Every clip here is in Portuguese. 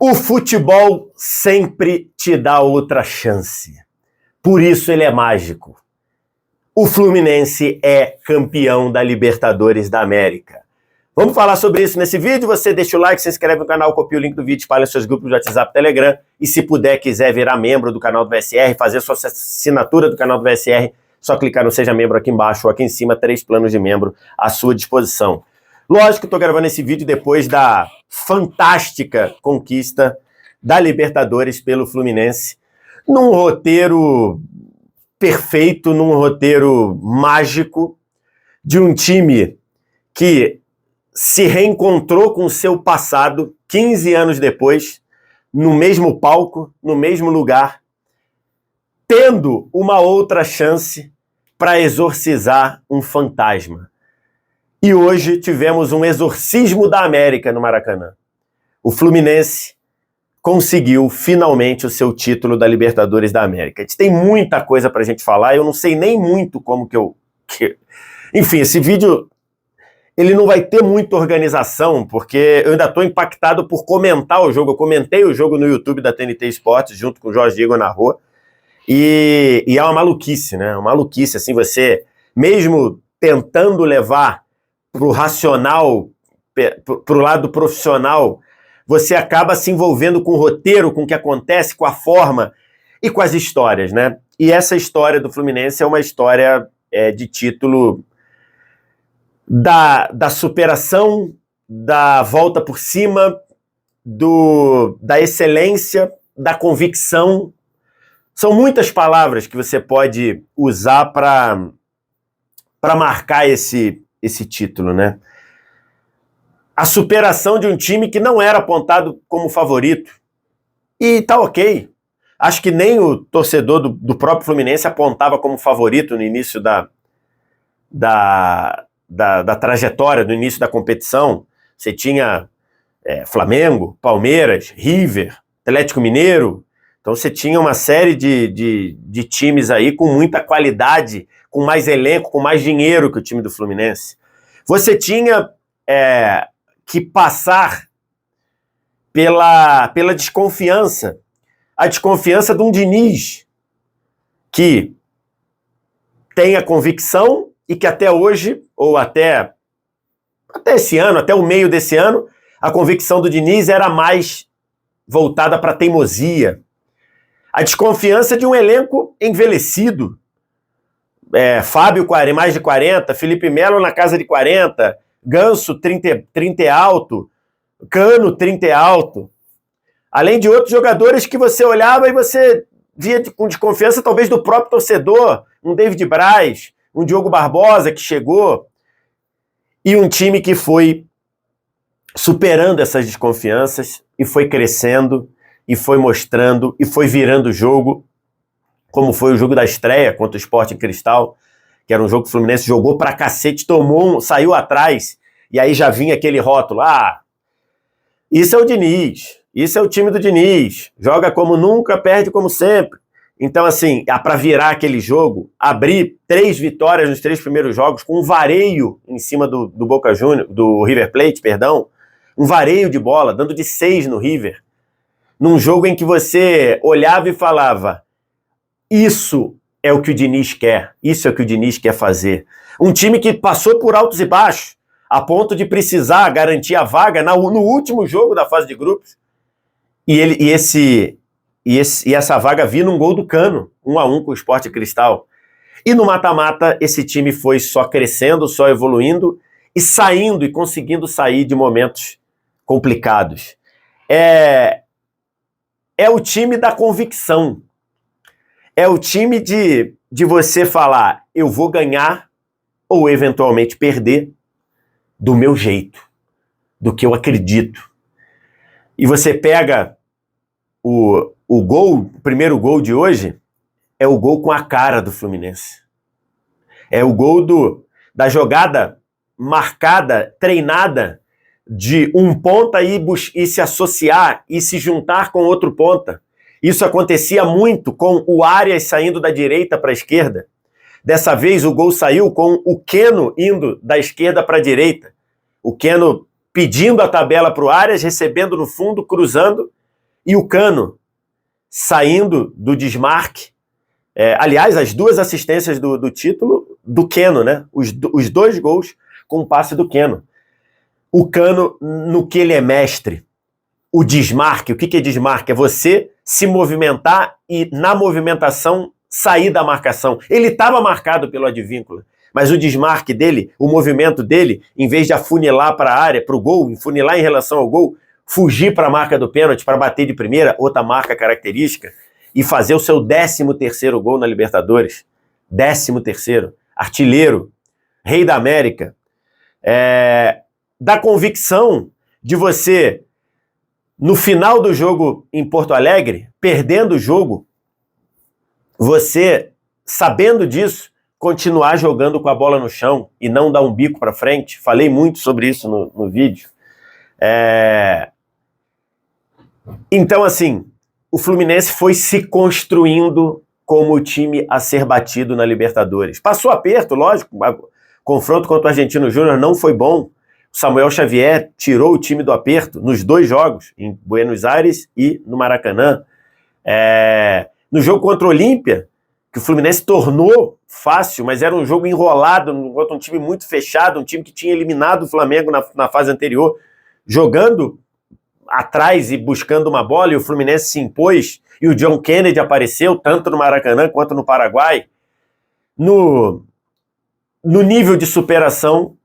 O futebol sempre te dá outra chance. Por isso ele é mágico. O Fluminense é campeão da Libertadores da América. Vamos falar sobre isso nesse vídeo. Você deixa o like, se inscreve no canal, copia o link do vídeo, espalha nos seus grupos de WhatsApp, Telegram. E se puder, quiser virar membro do canal do VSR, fazer sua assinatura do canal do VSR, só clicar no Seja Membro aqui embaixo ou aqui em cima, 3 planos de membro à sua disposição. Lógico que eu estou gravando esse vídeo depois da fantástica conquista da Libertadores pelo Fluminense, num roteiro perfeito, num roteiro mágico, de um time que se reencontrou com o seu passado 15 anos depois, no mesmo palco, no mesmo lugar, tendo uma outra chance para exorcizar um fantasma. E hoje tivemos um exorcismo da América no Maracanã. O Fluminense conseguiu finalmente o seu título da Libertadores da América. A gente tem muita coisa pra gente falar, eu não sei nem muito como que eu... Enfim, esse vídeo, ele não vai ter muita organização, porque eu ainda estou impactado por comentar o jogo. Eu comentei o jogo no YouTube da TNT Esportes, junto com o Jorge Diego narrou, e é uma maluquice, né? Uma maluquice, assim, você, mesmo tentando levar pro racional, pro lado profissional, você acaba se envolvendo com o roteiro, com o que acontece, com a forma e com as histórias, né? E essa história do Fluminense é uma história de título da superação, da volta por cima, da excelência, da convicção. São muitas palavras que você pode usar para marcar esse título, né? A superação de um time que não era apontado como favorito. E tá ok. Acho que nem o torcedor do próprio Fluminense apontava como favorito no início da trajetória, no início da competição. Você tinha Flamengo, Palmeiras, River, Atlético Mineiro. Então você tinha uma série de times aí com muita qualidade, com mais elenco, com mais dinheiro que o time do Fluminense. Você tinha que passar pela desconfiança, a desconfiança de um Diniz que tem a convicção e que até hoje, ou até esse ano, até o meio desse ano, a convicção do Diniz era mais voltada para a teimosia. A desconfiança de um elenco envelhecido. Fábio, mais de 40, Felipe Melo na casa de 40, Ganso, 30 é alto, Cano, 30 é alto. Além de outros jogadores que você olhava e você via com desconfiança, talvez do próprio torcedor, um David Braz, um Diogo Barbosa que chegou, e um time que foi superando essas desconfianças e foi crescendo, e foi mostrando, e foi virando o jogo, como foi o jogo da estreia contra o Sporting Cristal, que era um jogo que o Fluminense jogou pra cacete, saiu atrás, e aí já vinha aquele rótulo, isso é o Diniz, isso é o time do Diniz, joga como nunca, perde como sempre. Então, assim, pra virar aquele jogo, abrir 3 vitórias nos 3 primeiros jogos, com um vareio em cima do Boca Juniors, do River Plate, perdão, um vareio de bola, dando de 6 no River, num jogo em que você olhava e falava, isso é o que o Diniz quer, isso é o que o Diniz quer fazer. Um time que passou por altos e baixos, a ponto de precisar garantir a vaga no último jogo da fase de grupos, e essa vaga vinha num gol do Cano, 1-1 com o Sporting Cristal. E no mata-mata, esse time foi só crescendo, só evoluindo, e saindo, e conseguindo sair de momentos complicados. É o time da convicção. É o time de você falar, eu vou ganhar ou eventualmente perder do meu jeito, do que eu acredito. E você pega o primeiro gol de hoje, é o gol com a cara do Fluminense. É o gol da jogada marcada, treinada, de um ponta e se associar e se juntar com outro ponta. Isso acontecia muito com o Arias saindo da direita para a esquerda. Dessa vez o gol saiu com o Keno indo da esquerda para a direita. O Keno pedindo a tabela para o Arias, recebendo no fundo, cruzando, e o Cano saindo do desmarque. Aliás, as duas assistências do título do Keno, né? Os 2 gols com o passe do Keno. O Cano, no que ele é mestre, o desmarque. O que é desmarque? É você se movimentar e, na movimentação, sair da marcação. Ele estava marcado pelo Advíncula, mas o desmarque dele, o movimento dele, em vez de afunilar para a área, para o gol, funilar em relação ao gol, fugir para a marca do pênalti, para bater de primeira, outra marca característica, e fazer o seu 13º gol na Libertadores. 13º. Artilheiro. Rei da América. Da convicção de você, no final do jogo em Porto Alegre, perdendo o jogo, você, sabendo disso, continuar jogando com a bola no chão e não dar um bico para frente. Falei muito sobre isso no vídeo. Então, assim, o Fluminense foi se construindo como o time a ser batido na Libertadores. Passou aperto, lógico, o confronto contra o Argentino Júnior não foi bom. O Samuel Xavier tirou o time do aperto nos 2 jogos, em Buenos Aires e no Maracanã. No jogo contra o Olímpia, que o Fluminense tornou fácil, mas era um jogo enrolado, contra um time muito fechado, um time que tinha eliminado o Flamengo na fase anterior, jogando atrás e buscando uma bola, e o Fluminense se impôs, e o John Kennedy apareceu, tanto no Maracanã quanto no Paraguai. No nível de superação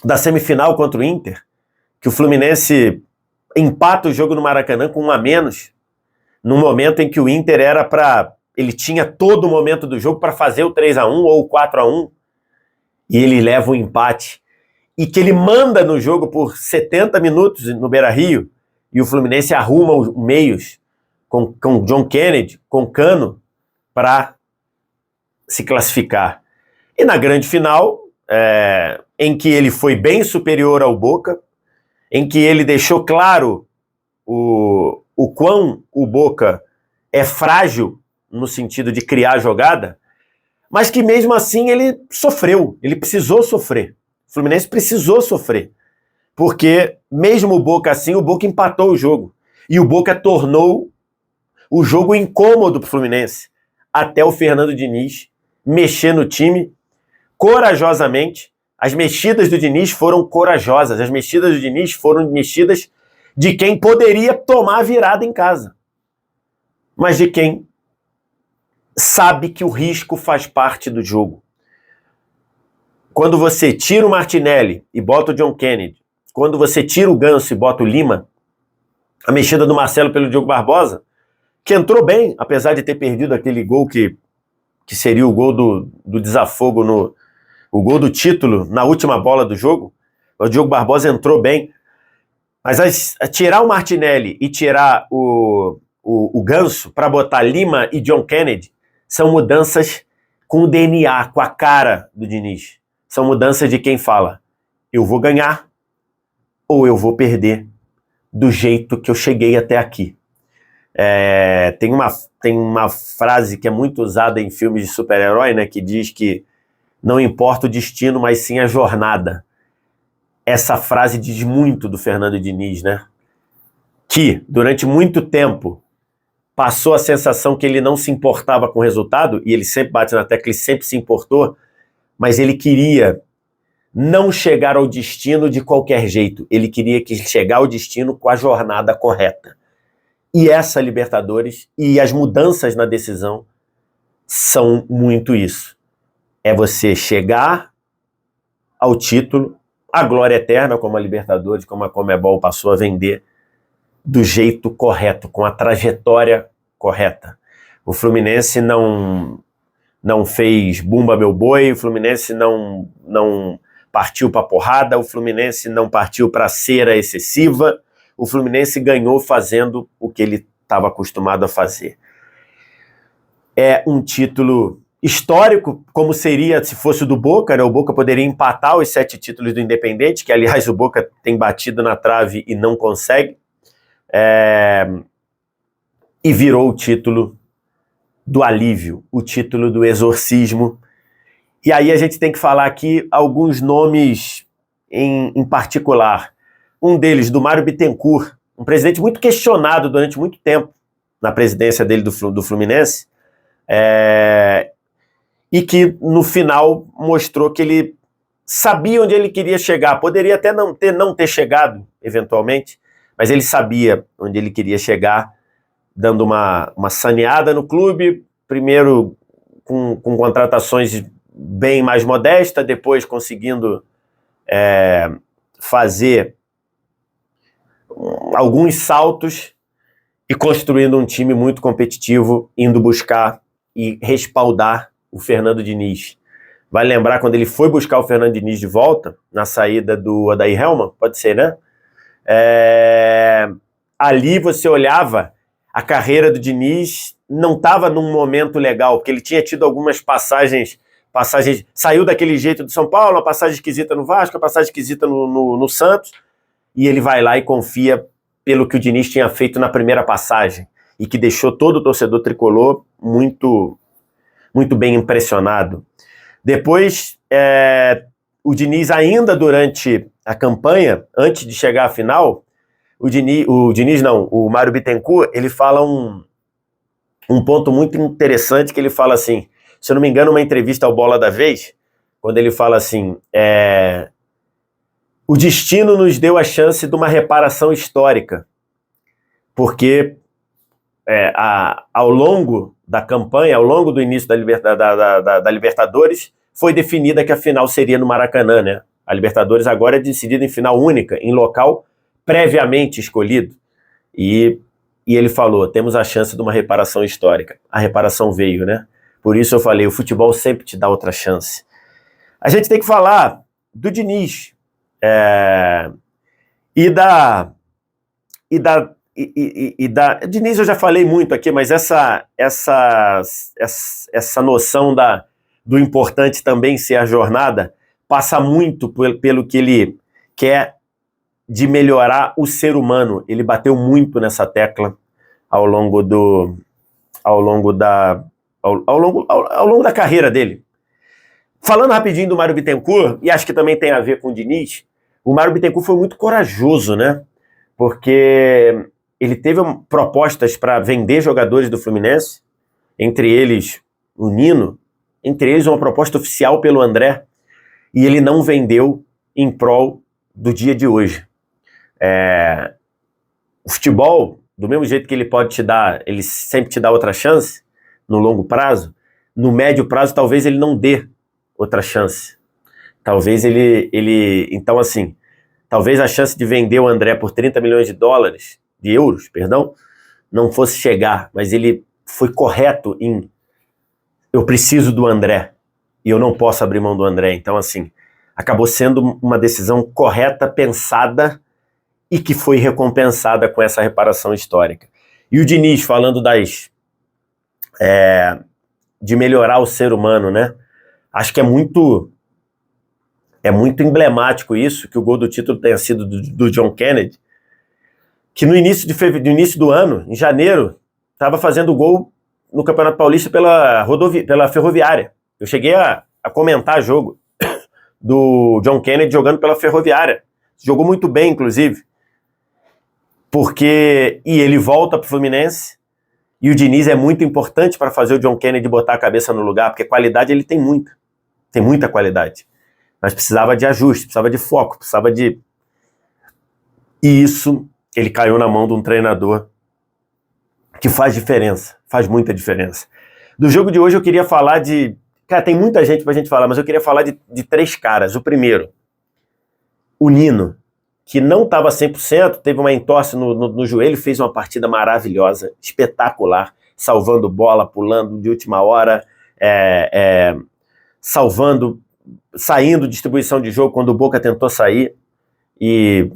da semifinal contra o Inter, que o Fluminense empata o jogo no Maracanã com 1 a menos, num momento em que o Inter ele tinha todo o momento do jogo para fazer o 3 a 1 ou o 4 a 1, e ele leva o empate, e que ele manda no jogo por 70 minutos no Beira-Rio, e o Fluminense arruma os meios com John Kennedy, com Cano, para se classificar. E na grande final, em que ele foi bem superior ao Boca, em que ele deixou claro o quão o Boca é frágil no sentido de criar jogada, mas que mesmo assim ele sofreu, ele precisou sofrer. O Fluminense precisou sofrer, porque mesmo o Boca assim, o Boca empatou o jogo, e o Boca tornou o jogo incômodo para o Fluminense, até o Fernando Diniz mexer no time corajosamente. As mexidas do Diniz foram corajosas, as mexidas do Diniz foram mexidas de quem poderia tomar a virada em casa, mas de quem sabe que o risco faz parte do jogo. Quando você tira o Martinelli e bota o John Kennedy, quando você tira o Ganso e bota o Lima, a mexida do Marcelo pelo Diogo Barbosa, que entrou bem, apesar de ter perdido aquele gol que seria o gol do desafogo, o gol do título na última bola do jogo. O Diogo Barbosa entrou bem, mas tirar o Martinelli e tirar o Ganso para botar Lima e John Kennedy são mudanças com o DNA, com a cara do Diniz. São mudanças de quem fala: eu vou ganhar ou eu vou perder do jeito que eu cheguei até aqui. Tem uma frase que é muito usada em filmes de super-herói, né, que diz que não importa o destino, mas sim a jornada. Essa frase diz muito do Fernando Diniz, né? Que durante muito tempo passou a sensação que ele não se importava com o resultado, e ele sempre bate na tecla, ele sempre se importou, mas ele queria não chegar ao destino de qualquer jeito. Ele queria chegar ao destino com a jornada correta. E essa Libertadores e as mudanças na decisão são muito isso. É você chegar ao título, a glória eterna, como a Libertadores, como a Conmebol passou a vender, do jeito correto, com a trajetória correta. O Fluminense não fez bumba meu boi, o Fluminense não partiu para porrada, o Fluminense não partiu para cera excessiva, o Fluminense ganhou fazendo o que ele estava acostumado a fazer. É um título histórico, como seria se fosse o do Boca, né? O Boca poderia empatar os 7 títulos do Independente, que aliás o Boca tem batido na trave e não consegue, e virou o título do alívio, o título do exorcismo. E aí a gente tem que falar aqui alguns nomes em particular. Um deles, do Mário Bittencourt, um presidente muito questionado durante muito tempo na presidência dele do Fluminense, e que no final mostrou que ele sabia onde ele queria chegar. Poderia até não ter chegado, eventualmente, mas ele sabia onde ele queria chegar, dando uma saneada no clube, primeiro com contratações bem mais modestas, depois conseguindo fazer alguns saltos e construindo um time muito competitivo, indo buscar e respaldar o Fernando Diniz. Vai lembrar quando ele foi buscar o Fernando Diniz de volta, na saída do Odair Hellmann, pode ser, né? Ali você olhava, a carreira do Diniz não estava num momento legal, porque ele tinha tido algumas passagens, saiu daquele jeito do São Paulo, uma passagem esquisita no Vasco, uma passagem esquisita no Santos, e ele vai lá e confia pelo que o Diniz tinha feito na primeira passagem, e que deixou todo o torcedor tricolor muito, muito bem impressionado. Depois, o Diniz, ainda durante a campanha, antes de chegar à final, o Mário Bittencourt, ele fala um ponto muito interessante, que ele fala assim, se eu não me engano, uma entrevista ao Bola da Vez, quando ele fala assim, o destino nos deu a chance de uma reparação histórica, porque ao longo da campanha, ao longo do início da Libertadores, foi definida que a final seria no Maracanã, né? A Libertadores agora é decidida em final única, em local previamente escolhido. E ele falou, temos a chance de uma reparação histórica. A reparação veio, né? Por isso eu falei, o futebol sempre te dá outra chance. A gente tem que falar do Diniz, Diniz eu já falei muito aqui, mas essa noção do importante também ser a jornada passa muito pelo que ele quer de melhorar o ser humano. Ele bateu muito nessa tecla ao longo da carreira dele. Falando rapidinho do Mário Bittencourt, e acho que também tem a ver com o Diniz, o Mário Bittencourt foi muito corajoso, né? Porque ele teve propostas para vender jogadores do Fluminense, entre eles o Nino, entre eles uma proposta oficial pelo André, e ele não vendeu em prol do dia de hoje. O futebol, do mesmo jeito que ele pode te dar, ele sempre te dá outra chance, no longo prazo, no médio prazo talvez ele não dê outra chance. Talvez então assim, talvez a chance de vender o André por 30 milhões de euros, não fosse chegar, mas ele foi correto em eu preciso do André e eu não posso abrir mão do André. Então, assim, acabou sendo uma decisão correta, pensada e que foi recompensada com essa reparação histórica. E o Diniz, falando de melhorar o ser humano, né? Acho que é muito emblemático isso, que o gol do título tenha sido do John Kennedy, que no início do ano, em janeiro, estava fazendo gol no Campeonato Paulista pela Ferroviária. Eu cheguei a comentar jogo do John Kennedy jogando pela Ferroviária. Jogou muito bem, inclusive. E ele volta para o Fluminense, e o Diniz é muito importante para fazer o John Kennedy botar a cabeça no lugar, porque qualidade ele tem muita qualidade. Mas precisava de ajuste, precisava de foco, E isso, ele caiu na mão de um treinador que faz diferença, faz muita diferença. Do jogo de hoje eu queria falar Cara, tem muita gente pra gente falar, mas eu queria falar de 3 caras. O primeiro, o Nino, que não estava 100%, teve uma entorse no joelho, fez uma partida maravilhosa, espetacular, salvando bola, pulando de última hora, salvando, saindo, distribuição de jogo quando o Boca tentou sair, e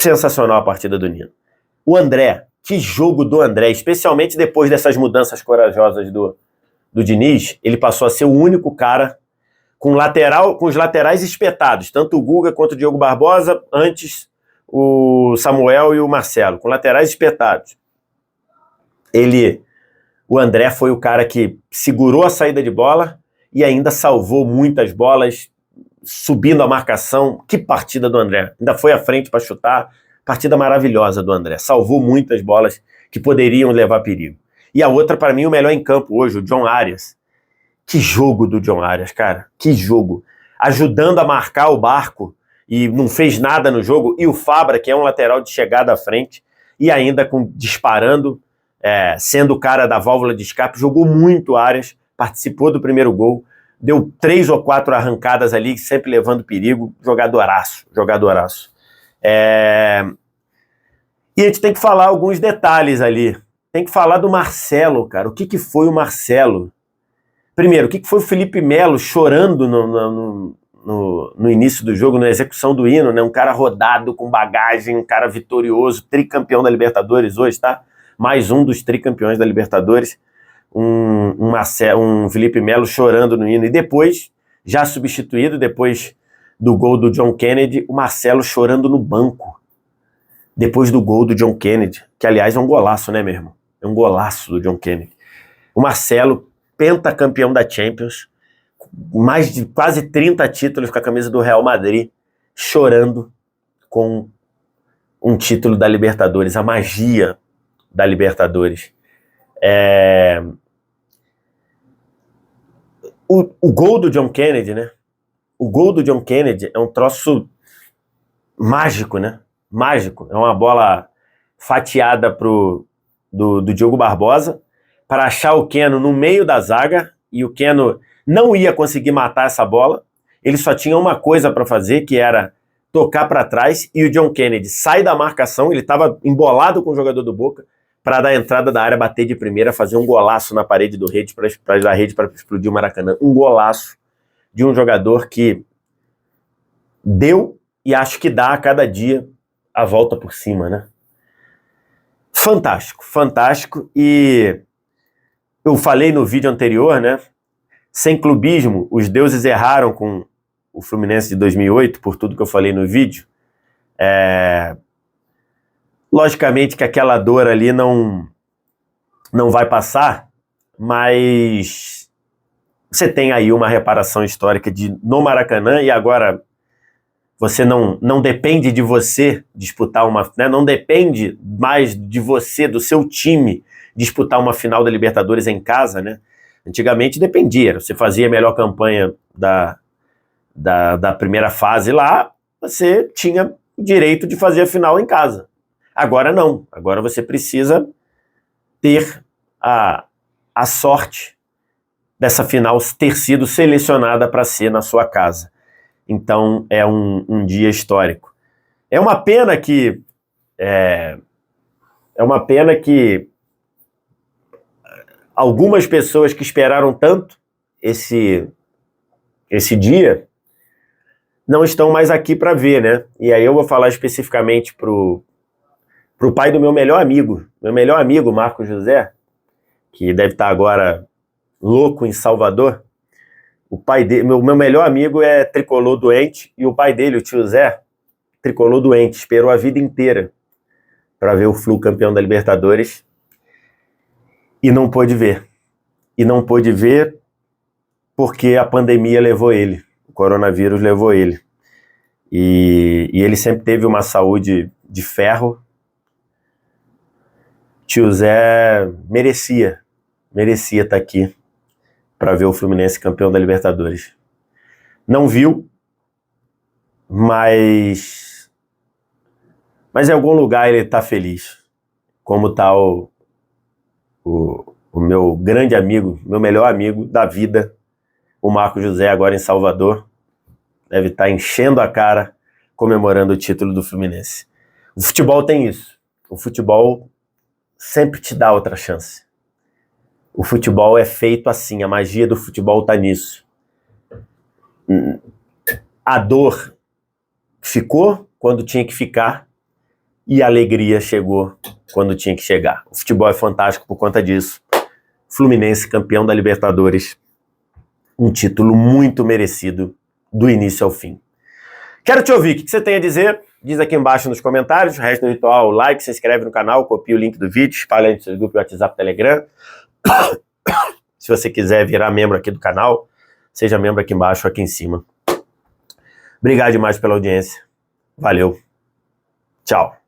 sensacional a partida do Nino. O André, que jogo do André, especialmente depois dessas mudanças corajosas do Diniz, ele passou a ser o único cara com os laterais espetados, tanto o Guga quanto o Diogo Barbosa, antes o Samuel e o Marcelo, com laterais espetados. O André foi o cara que segurou a saída de bola e ainda salvou muitas bolas, subindo a marcação. Que partida do André! Ainda foi à frente para chutar, Partida maravilhosa do André. Salvou muitas bolas que poderiam levar perigo. E a outra, para mim, o melhor em campo hoje, o John Arias. Que jogo do John Arias, cara. Que jogo. Ajudando a marcar o Barco e não fez nada no jogo. E o Fabra, que é um lateral de chegada à frente, e ainda disparando, sendo o cara da válvula de escape, jogou muito Arias, participou do primeiro gol, deu 3 ou 4 arrancadas ali, sempre levando perigo. Jogadoraço. E a gente tem que falar alguns detalhes ali. Tem que falar do Marcelo, cara. O que foi o Marcelo? Primeiro, o que foi o Felipe Melo chorando no início do jogo, na execução do hino, né? Um cara rodado, com bagagem, um cara vitorioso, tricampeão da Libertadores hoje, tá? Mais um dos tricampeões da Libertadores. Um Felipe Melo chorando no hino. E depois, já substituído, depois do gol do John Kennedy, o Marcelo chorando no banco. Depois do gol do John Kennedy, que aliás é um golaço, né, meu irmão? É um golaço do John Kennedy. O Marcelo, pentacampeão da Champions, mais de quase 30 títulos com a camisa do Real Madrid, chorando com um título da Libertadores, a magia da Libertadores. O gol do John Kennedy, né? O gol do John Kennedy é um troço mágico, né? Mágico. É uma bola fatiada do Diogo Barbosa para achar o Keno no meio da zaga, e o Keno não ia conseguir matar essa bola. Ele só tinha uma coisa para fazer, que era tocar para trás, e o John Kennedy sai da marcação, ele estava embolado com o jogador do Boca, para dar a entrada da área, bater de primeira, fazer um golaço na parede da rede para explodir o Maracanã. Um golaço de um jogador que deu e acho que dá a cada dia a volta por cima, né? Fantástico, fantástico. E eu falei no vídeo anterior, né? Sem clubismo, os deuses erraram com o Fluminense de 2008, por tudo que eu falei no vídeo. Logicamente que aquela dor ali não vai passar, mas você tem aí uma reparação histórica no Maracanã, e agora você não depende de você disputar uma, né, não depende mais de você, do seu time, disputar uma final da Libertadores em casa, né? Antigamente dependia, você fazia a melhor campanha da primeira fase lá, você tinha o direito de fazer a final em casa. Agora não, agora você precisa ter a sorte dessa final ter sido selecionada para ser na sua casa. Então é um dia histórico. É uma pena que algumas pessoas que esperaram tanto esse dia não estão mais aqui para ver, né? E aí eu vou falar especificamente pro pai do meu melhor amigo, Marcos José, que deve estar agora louco em Salvador. O pai dele, meu melhor amigo é tricolor doente, e o pai dele, o tio Zé, tricolor doente, esperou a vida inteira para ver o Flu campeão da Libertadores e não pôde ver. E não pôde ver porque a pandemia levou ele, o coronavírus levou ele. E ele sempre teve uma saúde de ferro. Tio Zé merecia estar aqui para ver o Fluminense campeão da Libertadores. Não viu, mas em algum lugar ele está feliz, como está o meu grande amigo, meu melhor amigo da vida, o Marcos José, agora em Salvador, deve estar enchendo a cara, comemorando o título do Fluminense. O futebol tem isso, o futebol sempre te dá outra chance. O futebol é feito assim, a magia do futebol está nisso. A dor ficou quando tinha que ficar e a alegria chegou quando tinha que chegar. O futebol é fantástico por conta disso. Fluminense campeão da Libertadores, um título muito merecido do início ao fim. Quero te ouvir, o que você tem a dizer? Diz aqui embaixo nos comentários. O resto do ritual, like, se inscreve no canal, copia o link do vídeo, espalha no seu grupo, WhatsApp, Telegram. Se você quiser virar membro aqui do canal, seja membro aqui embaixo, aqui em cima. Obrigado demais pela audiência. Valeu. Tchau.